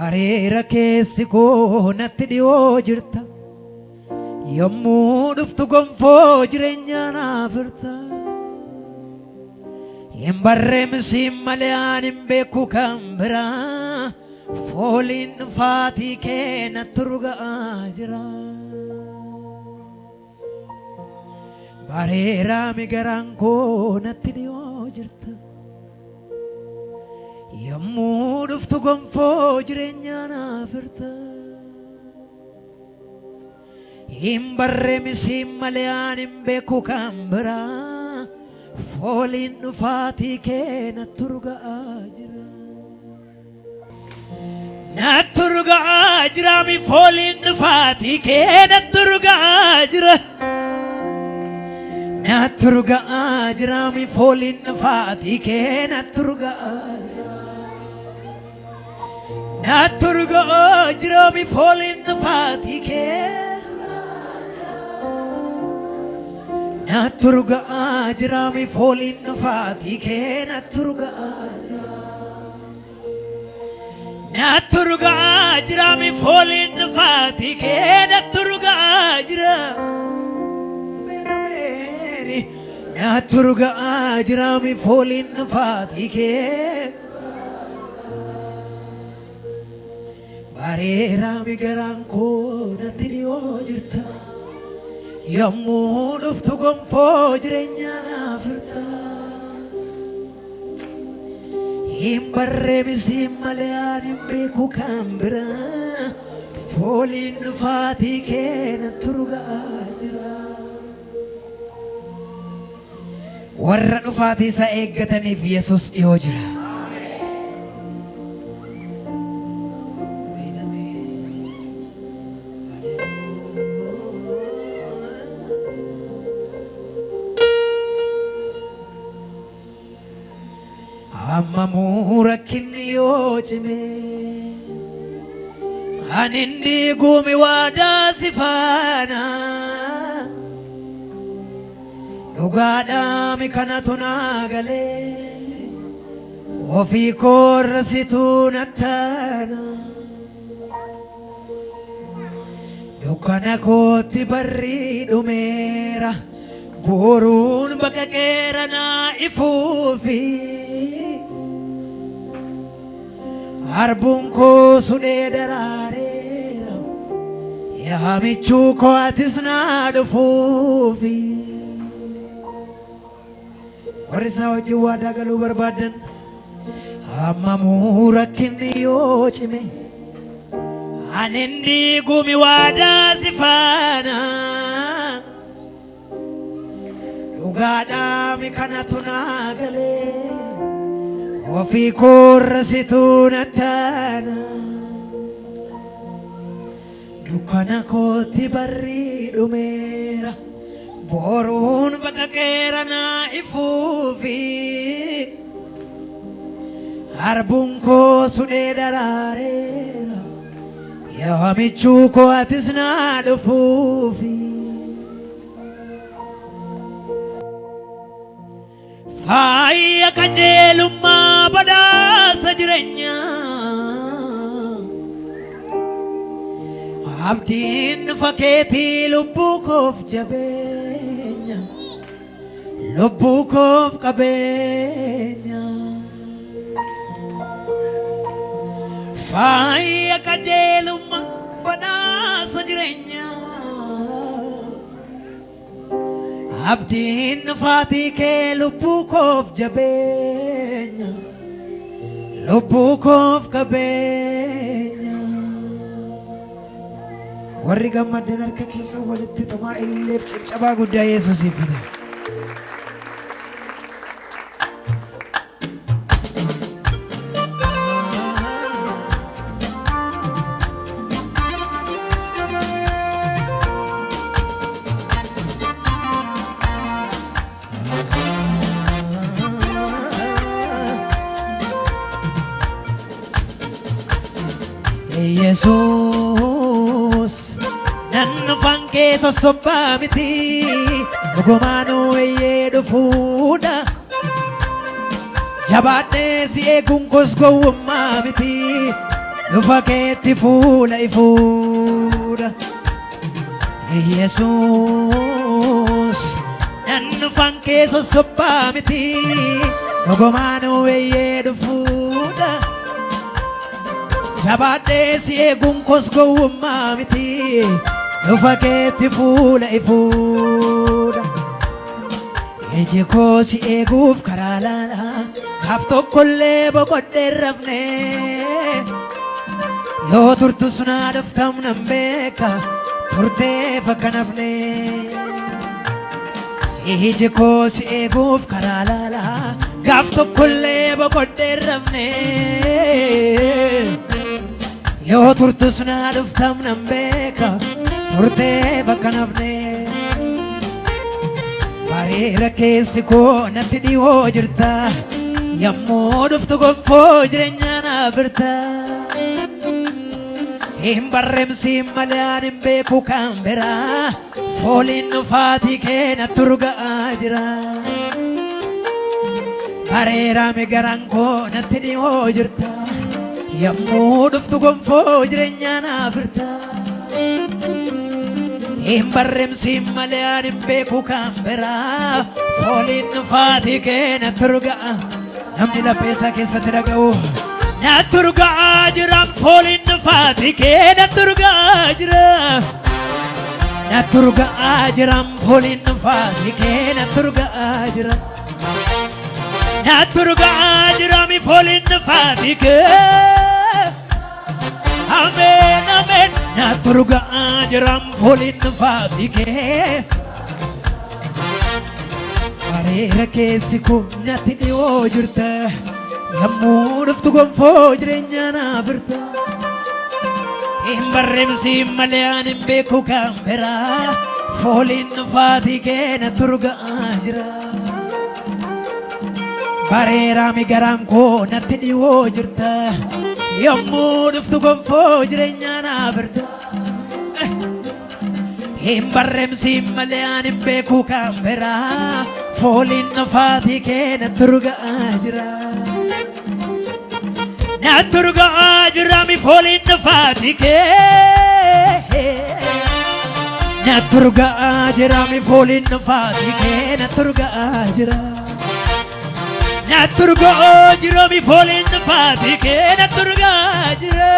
Areera keessi koo natti dhiyoo jirta yommuu dhuftu gonfoo jireenyaa naaf hirta hin barreemsiin malee aan hin beeku kan biraa fooliin dhufaatii kee natti urga'aa jira bareeraa migaraan koo natti dhiyoo jirta yommuu dhuftu gonfoo jireenyaa naaf hirta hin barreemsiin malee aan hin beeku kan biraa fooliin dhufaatii kee natti urga'aa jira natti urga'aa jira mi fooliin dhufaatii kee natti urga'aa jira natti urga'aa jira mi fooliin dhufaatii kee natti urga'aa jira natti urga'aa jira mi fooliin dhufaatii kee natti urga'aa jira mi fooliin dhufaatii kee natti urga'aa natti urga'aa jira mi fooliin dhufaatii kee natti urga'aa jira natti urga'aa jira mi fooliin dhufaatii kee bareeraa mi garaan koo natti dhiyoo jirta yommuu dhuftu gonfoo jireenyaa naaf hirta hin barreemsiin malee aan hin beeku kan biraa fooliin dhufaatii kee natti urga'aa jira warra dhufaatii isaa eeggataniif Yesuus dhiyoo jira ammamu rakkinni yoo cime ani hin diiguumi waadaa si faana dhugaadhaami kanatu naa galee ofii koorra situu nattaana dukkana kootti barrii dhumeera boruun baqaqeera naa ifuufi Arbun koo sudhee daraareera yaa michuu koo atis naa dhufuufi warri isaa wajjin waadaa galuu barbaadan hammamuu rakkinni yoo cime ani hin diiguumi waadaa si faana dhugaadhaami kanatu naa galee ofii koorra situu nattaana dukkana kootti barrii dhumeera boruun baqaqeera naa ifuufi harbuun koo sudhee daraareera yaa michuu koo atis naa dhufuufi faaya qajeelummaa badhaasa jireenyaa abdiin fakeetii lubbuu koof jabeenya lubbuu koof qabeenya faaya qajeelummaa badhaasa jireenyaa abdiin faatii kee lubbuu koof jabeenya lubbuu koof qabeenya warri gammadan harka keessa walitti tumaa illeef cabcabaa guddaa Yesuusiif fida Yesus nan fanke sosobaa miti dhugumaanuu eeyyee dhufuudha jabaadhee si eeguun gosgowwummaa miti dhufakeetti fuula ifuudha Yesuus nan dhufan kee sossobbaa miti dhugumaan weeyyee dhufuudha jabaadhee si eeguun kos gowwummaa miti dhufakeetti fuula ifuudha iji koo si eeguuf karaa laala kaaf tokkollee boqodhee rafne yoo turtu sunaa dhuftam nan beeka turtee fakka nafne iji koo si eeguuf karaa laala kaaf tokkollee boqodhee rafne yoo turtu sunaa dhuftam nan beeka turtee fakka nafne bareera keessi koo natti dhihoo jirta yommuu dhuftu gonfoo jireenya naa birta hin barreemsiin malee ani hin beeku kan biraa fooliin dhufaatii kee natti urga'aa jira bareeraame garaan koo natti dhihoo jirta yommuu dhuftu gonfoo jireenya naa birta hin barreemsiin malee ani hin beeku kan biraa fooliin dhufaatii kee natti urga'a namni lapheessaa keessatti dhaga'u natti urga'aa jira fooliin dhufaatii kee natti urga'aa jira natti urga'aa jira fooliin dhufaatii kee natti urga'aa jira natti urga'aa jira fooliin dhufaatii kee Amen, amen. Natti urga'aa jira fooliin dhufaatii kee bareera keessi koo natti dhihoo jirta yommuu dhuftu gonfoo jireenya naa birta hin barreemsiin malee ani hin beeku kan biraa fooliin dhufaatii kee natti urga'aa jira bareeraami garaan koo natti dhihoo jirta yommuu dhuftu gonfoo jireenya naa birta hin barreemsiin malee ani hin beeku kan biraa fooliin dhufaatii kee natti urga'aa jira natti urga'aa jira fooliin dhufaatii kee natti urga'aa jira fooliin dhufaatii kee natti urga'aa jira natti urga'aa jira fooliin dhufaatii kee natti urga'aa jira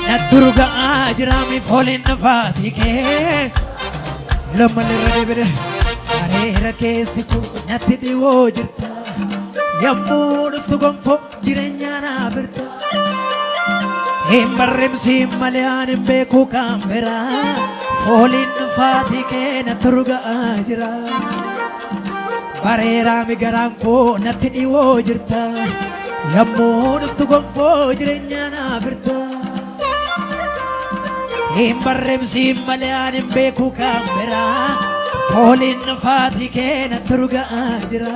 natti urga'aa jira fooliin dhufaatii kee lammalirra deebine bareera keessi koo natti dhihoo jirta yommuu dhuftu gonfoo jireenya naa birta hin barreemsiin malee ani hin beeku kan biraa fooliin dhufaatii kee natti urga'aa jira bareeraami garaan koo natti dhihoo jirta yommuu dhuftu gonfoo jireenya naa birta hin barreemsiin malee ani hin beeku kan biraa fooliin dhufaatii kee natti urga'aa jira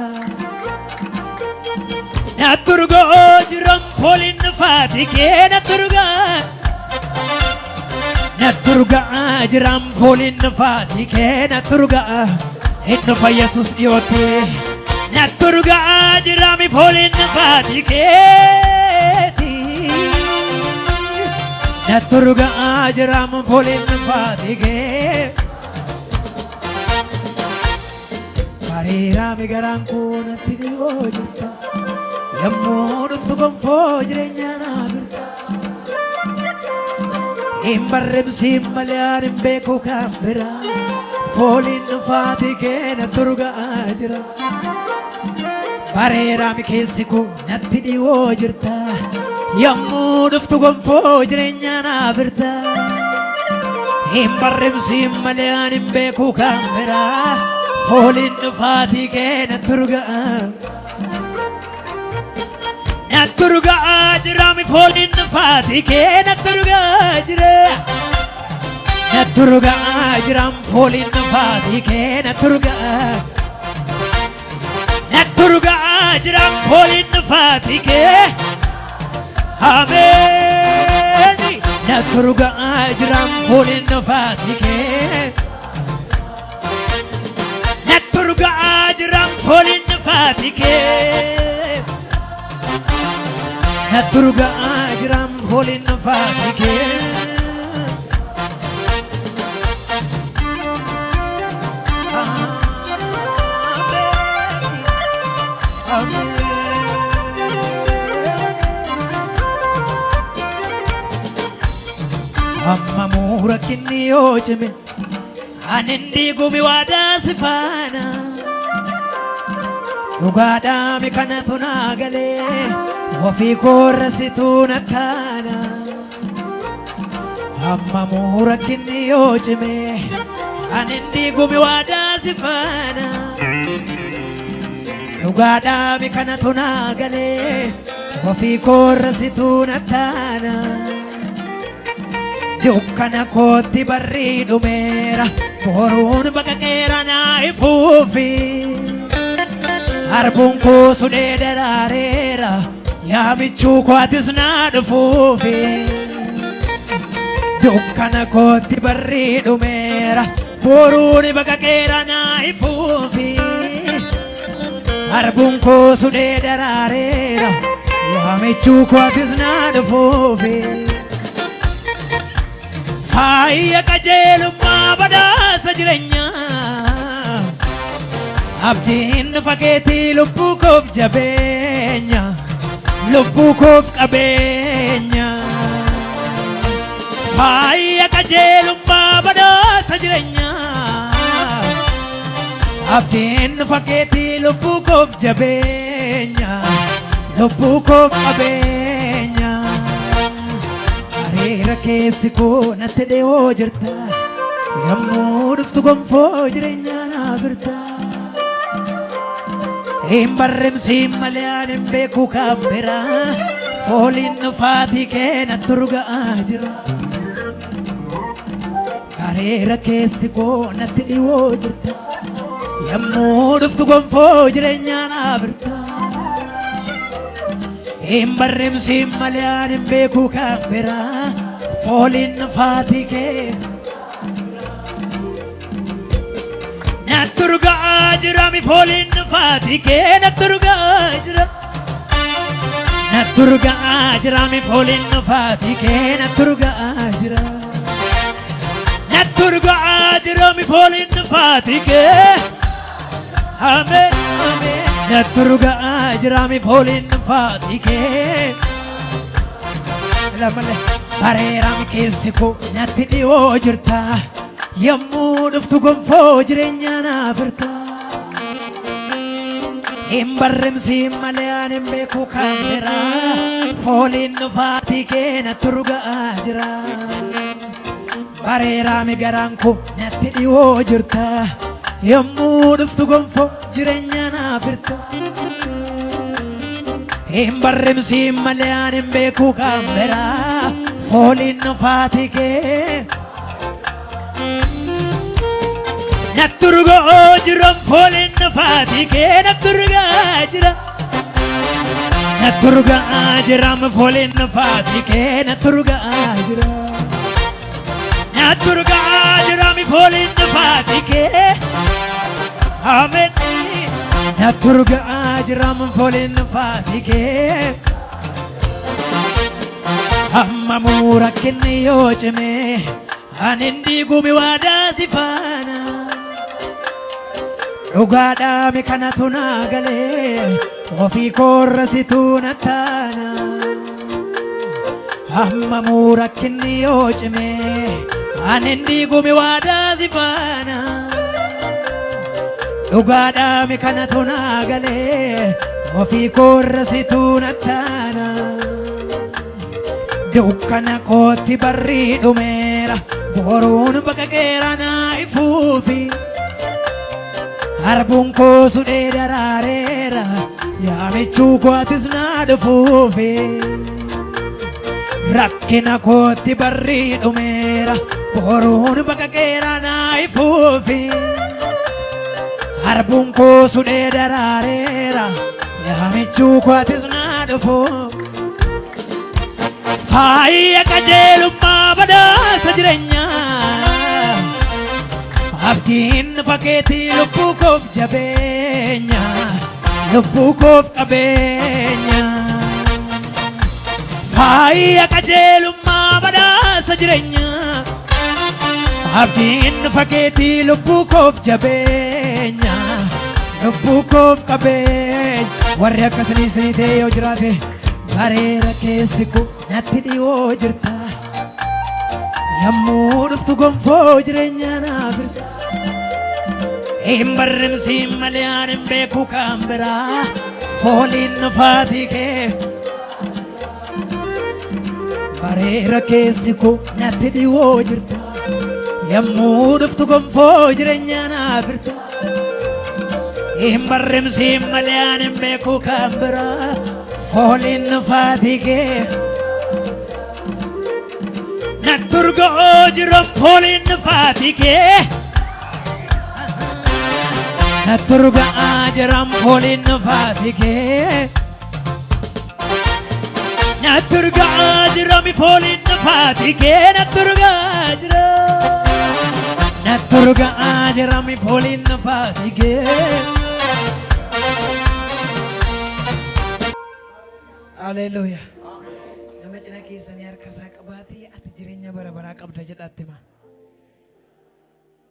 natti urga'aa jira fooliin dhufaatii kee natti urga'aa jira fooliin dhufaatii kee natti urga'aa hin dhufa Yesuus dhiyootti natti urga'aa jira fooliin dhufaatii keeti natti urga'aa jira fooliin dhufaatii kee bareeraami garaan koo natti dhihoo jirta yommuu dhuftu gonfoo jireenya naa birta hin barreemsiin malee ani hin beeku kan biraa fooliin dhufaatii kee natti urga'aa jira bareeraami keessi koo natti dhihoo jirta yommuu dhuftu gonfoo jireenya naa birta hin barreemsiin malee ani hin beeku kan biraa fooliin dhufaatii kee natti urga'aa natti urga'aa jira fooliin dhufaatii kee natti urga'aa jira natti urga'aa jira fooliin dhufaatii kee natti urga'aa natti urga'aa jira fooliin dhufaatii kee Amen natti urga'aa jira fooliin dhufaatii kee natti urga'aa jira fooliin dhufaatii kee natti urga'aa jira fooliin dhufaatii kee amma muura kinni yoo cime anin diigumi waadaa si faana dhugaadhaami kanatu naa galee ofii koorrasituu na taana amma muura kinni yoo cime anin diigumi waadaa si faana dhugaadhaami kanatu naa galee ofii koorrasituu na taana dukkana kootti barrii dhumeera boruun baqaqeera naa ifuufi harbuun koo sudhee daraareera yaamichuu kootis naa dhufuufi dukkana kootti barrii dhumeera boruun baqaqeera naa ifuufi harbuun koo sudhee daraareera yaamichuu kootis naa dhufuufi faaya qajeelummaa badhaasa jireenyaa abdiin fageetii lubbuu koof jabeenya lubbuu koof qabeenya faaya qajeelummaa badhaasa jireenyaa abdiin fageetii lubbuu koof jabeenya lubbuu koof qabeenya Reera keessi koo natti dhiyoo jirta yommuu dhuftu gonfoo jireenyaa naa birta hin barreemsiin malee ani hin beeku kan biraa fooliin dhufaatii kee natti urga'aa jira reera keessi koo natti dhiyoo jirta yommuu dhuftu gonfoo jireenyaa naa birta hin barreemsiin malee ani hin beeku kan biraa fooliin dhufaatii kee natti urga'aa jira mi fooliin dhufaatii kee natti urga'aa jira natti urga'aa jira mi fooliin dhufaatii kee natti urga'aa jira natti urga'aa jira mi fooliin dhufaatii kee ameen ameen natti urga'aa jira mi fooliin dhufaatii kee lamale bareeraam keessi koo natti dhiyoo jirta yommuu dhuftu gonfoo jireenyaa naa birta hin barreemsiin malee ani hin beeku kan biraa fooliin dhufaatii kee natti urga'aa jira bareeraam garaan koo natti dhiyoo jirta yommuu dhuftu gonfoo jireenyaa naa birta hin barreemsiin malee ani hin beeku kan biraa fooliin dhufaatii kee natti urga'aa jira fooliin dhufaatii kee natti urga'aa jira natti urga'aa jira fooliin dhufaatii kee natti urga'aa jira natti urga'aa jira fooliin dhufaatii kee ameen natti urga'aa jira fooliin dhufaatii kee amma muura kinni yoo cime ani hin diigumi waadaa si faana dhugaadhaami kanatu naa galee ofii koorrasituu na taana amma muura kinni yoo cime ani hin diigumi waadaa si faana dhugaadhaami kanatu naa galee ofii koorrasituu na taana dukkana kootti barrii dhumeera boruun baqaqeera naa ifuufi harbuun koo sudhee daraareera yaamichuu kootis naa dhufuufi rakkina kootti barrii dhumeera boruun baqaqeera naa ifuufi harbuun koo sudhee daraareera yaamichuu kootis naa dhufuufi faaya qajeelummaa badhaasa jireenyaa abdiin fageetii lubbuu koof jabeenya lubbuu koof qabeenya faaya qajeelummaa badhaasa jireenyaa abdiin fageetii lubbuu koof jabeenya lubbuu koof qabeenya warri akkasanii isinii ta'e yoo jiraate bareera keessi kun natti dhiyoo jirta yommuu dhuftu gonfoo jireenyaa naaf hirta hin barrimsiin malee aan hin beeku kan biraa fooliin nufaatii kee bareera keessi kun natti dhiyoo jirta yommuu dhuftu gonfoo jireenyaa naaf hirta hin barrimsiin malee aan hin beeku kan biraa fooliin nufaatii kee naturga'oo jira fooliin nufaatii kee naturga'aa jira fooliin nufaatii kee naturga'aa jira fooliin nufaatii kee naturga'aa jira fooliin nufaatii kee. Hallelujah. Nama cina keessanii harka isaa qabaatee ati jireenya bara baraa qabda jedhaatti hima.